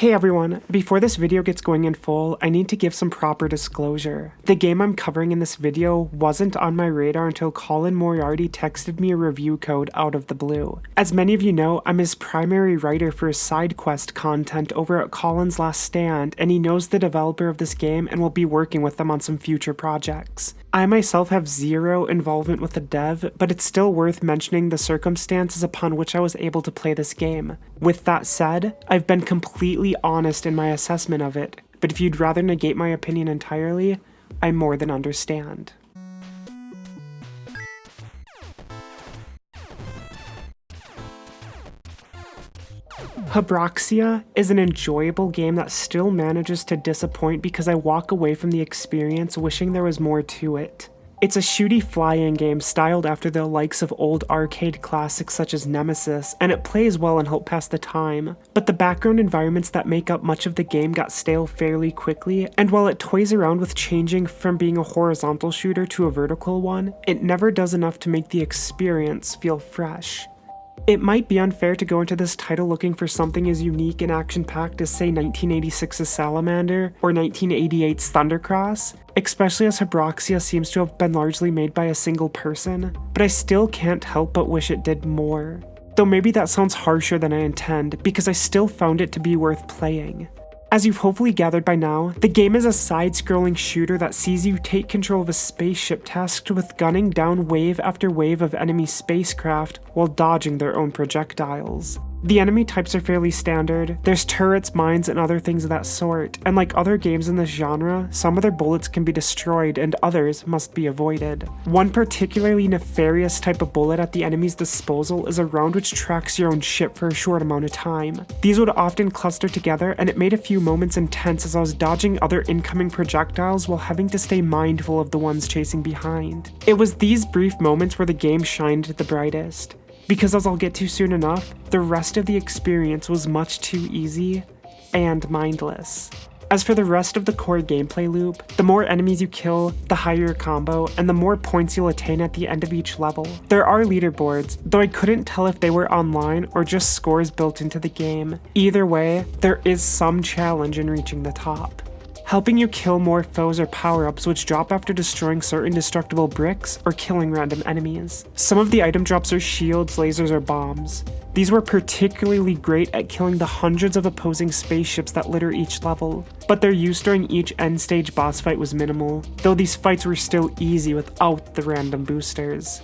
Hey everyone, before this video gets going in full, I need to give some proper disclosure. The game I'm covering in this video wasn't on my radar until Colin Moriarty texted me a review code out of the blue. As many of you know, I'm his primary writer for his side quest content over at Colin's Last Stand, and he knows the developer of this game and will be working with them on some future projects. I myself have zero involvement with the dev, but it's still worth mentioning the circumstances upon which I was able to play this game. With that said, I've been completely honest in my assessment of it, but if you'd rather negate my opinion entirely, I more than understand. Habroxia is an enjoyable game that still manages to disappoint because I walk away from the experience wishing there was more to it. It's a shooty fly-in game styled after the likes of old arcade classics such as Nemesis, and it plays well and help pass the time. But the background environments that make up much of the game got stale fairly quickly, and while it toys around with changing from being a horizontal shooter to a vertical one, it never does enough to make the experience feel fresh. It might be unfair to go into this title looking for something as unique and action-packed as say 1986's Salamander or 1988's Thundercross, especially as Habroxia seems to have been largely made by a single person, but I still can't help but wish it did more. Though maybe that sounds harsher than I intend, because I still found it to be worth playing. As you've hopefully gathered by now, the game is a side-scrolling shooter that sees you take control of a spaceship tasked with gunning down wave after wave of enemy spacecraft while dodging their own projectiles. The enemy types are fairly standard. There's turrets, mines, and other things of that sort, and like other games in this genre, some of their bullets can be destroyed and others must be avoided. One particularly nefarious type of bullet at the enemy's disposal is a round which tracks your own ship for a short amount of time. These would often cluster together, and it made a few moments intense as I was dodging other incoming projectiles while having to stay mindful of the ones chasing behind. It was these brief moments where the game shined the brightest. Because as I'll get to soon enough, the rest of the experience was much too easy and mindless. As for the rest of the core gameplay loop, the more enemies you kill, the higher your combo, and the more points you'll attain at the end of each level. There are leaderboards, though I couldn't tell if they were online or just scores built into the game. Either way, there is some challenge in reaching the top. Helping you kill more foes or power-ups which drop after destroying certain destructible bricks or killing random enemies. Some of the item drops are shields, lasers, or bombs. These were particularly great at killing the hundreds of opposing spaceships that litter each level, but their use during each end-stage boss fight was minimal, though these fights were still easy without the random boosters.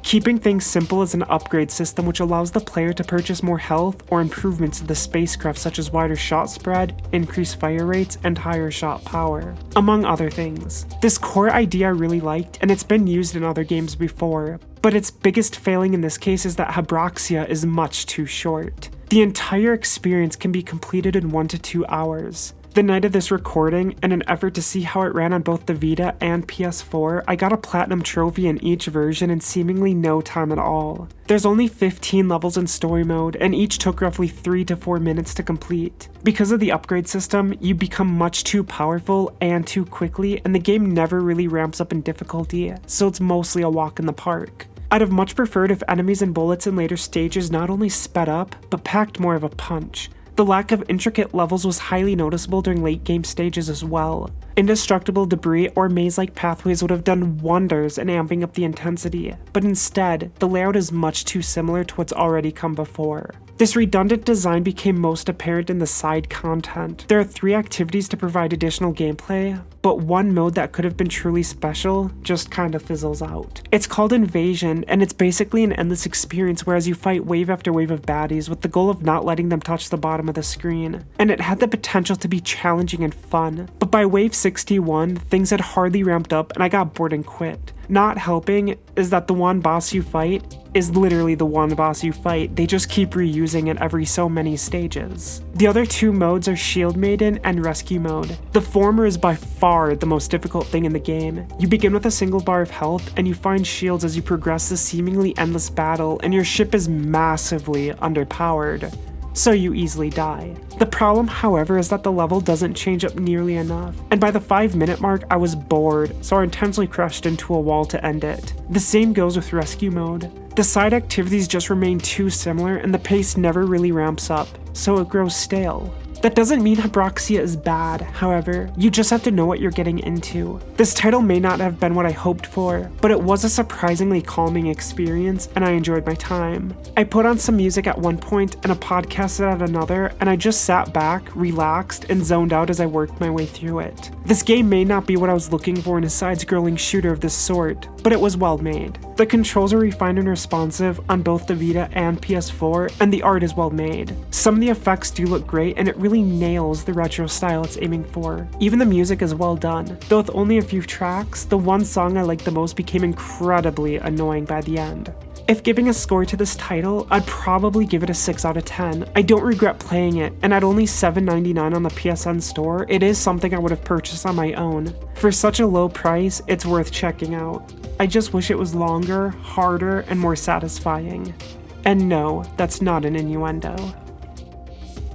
Keeping things simple is an upgrade system which allows the player to purchase more health or improvements to the spacecraft such as wider shot spread, increased fire rates, and higher shot power, among other things. This core idea I really liked, and it's been used in other games before, but its biggest failing in this case is that Habroxia is much too short. The entire experience can be completed in 1 to 2 hours. The night of this recording, in an effort to see how it ran on both the Vita and PS4, I got a platinum trophy in each version in seemingly no time at all. There's only 15 levels in story mode, and each took roughly 3 to 4 minutes to complete. Because of the upgrade system, you become much too powerful and too quickly, and the game never really ramps up in difficulty, so it's mostly a walk in the park. I'd have much preferred if enemies and bullets in later stages not only sped up, but packed more of a punch. The lack of intricate levels was highly noticeable during late game stages as well. Indestructible debris or maze-like pathways would have done wonders in amping up the intensity, but instead, the layout is much too similar to what's already come before. This redundant design became most apparent in the side content. There are 3 activities to provide additional gameplay, but one mode that could have been truly special just kind of fizzles out. It's called Invasion, and it's basically an endless experience whereas you fight wave after wave of baddies with the goal of not letting them touch the bottom of the screen. And it had the potential to be challenging and fun, but by wave 61, things had hardly ramped up and I got bored and quit. Not helping is that the one boss you fight is literally the one boss you fight, they just keep reusing it every so many stages. The other 2 modes are Shield Maiden and Rescue Mode. The former is by far the most difficult thing in the game. You begin with a single bar of health and you find shields as you progress the seemingly endless battle, and your ship is massively underpowered, so you easily die. The problem, however, is that the level doesn't change up nearly enough, and by the 5-minute mark I was bored, so I intentionally crashed into a wall to end it. The same goes with Rescue Mode. The side activities just remain too similar and the pace never really ramps up, so it grows stale. That doesn't mean Habroxia is bad, however, you just have to know what you're getting into. This title may not have been what I hoped for, but it was a surprisingly calming experience and I enjoyed my time. I put on some music at one point and a podcast at another, and I just sat back, relaxed, and zoned out as I worked my way through it. This game may not be what I was looking for in a side-scrolling shooter of this sort, but it was well made. The controls are refined and responsive on both the Vita and PS4, and the art is well made. Some of the effects do look great, and it really nails the retro style it's aiming for. Even the music is well done. Though with only a few tracks, the one song I liked the most became incredibly annoying by the end. If giving a score to this title, I'd probably give it a 6 out of 10. I don't regret playing it, and at only $7.99 on the PSN store, it is something I would have purchased on my own. For such a low price, it's worth checking out. I just wish it was longer, harder, and more satisfying. And no, that's not an innuendo.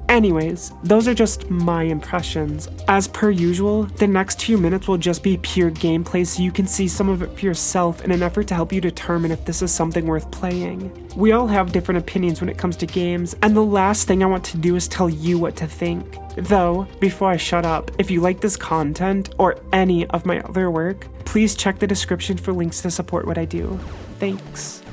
Anyways, those are just my impressions. As per usual, the next few minutes will just be pure gameplay so you can see some of it for yourself in an effort to help you determine if this is something worth playing. We all have different opinions when it comes to games, and the last thing I want to do is tell you what to think. Though, before I shut up, if you like this content or any of my other work, please check the description for links to support what I do. Thanks.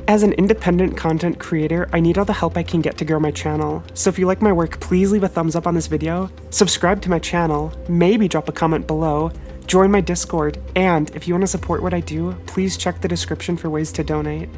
As an independent content creator, I need all the help I can get to grow my channel, so if you like my work, please leave a thumbs up on this video, subscribe to my channel, maybe drop a comment below, join my Discord, and if you want to support what I do, please check the description for ways to donate.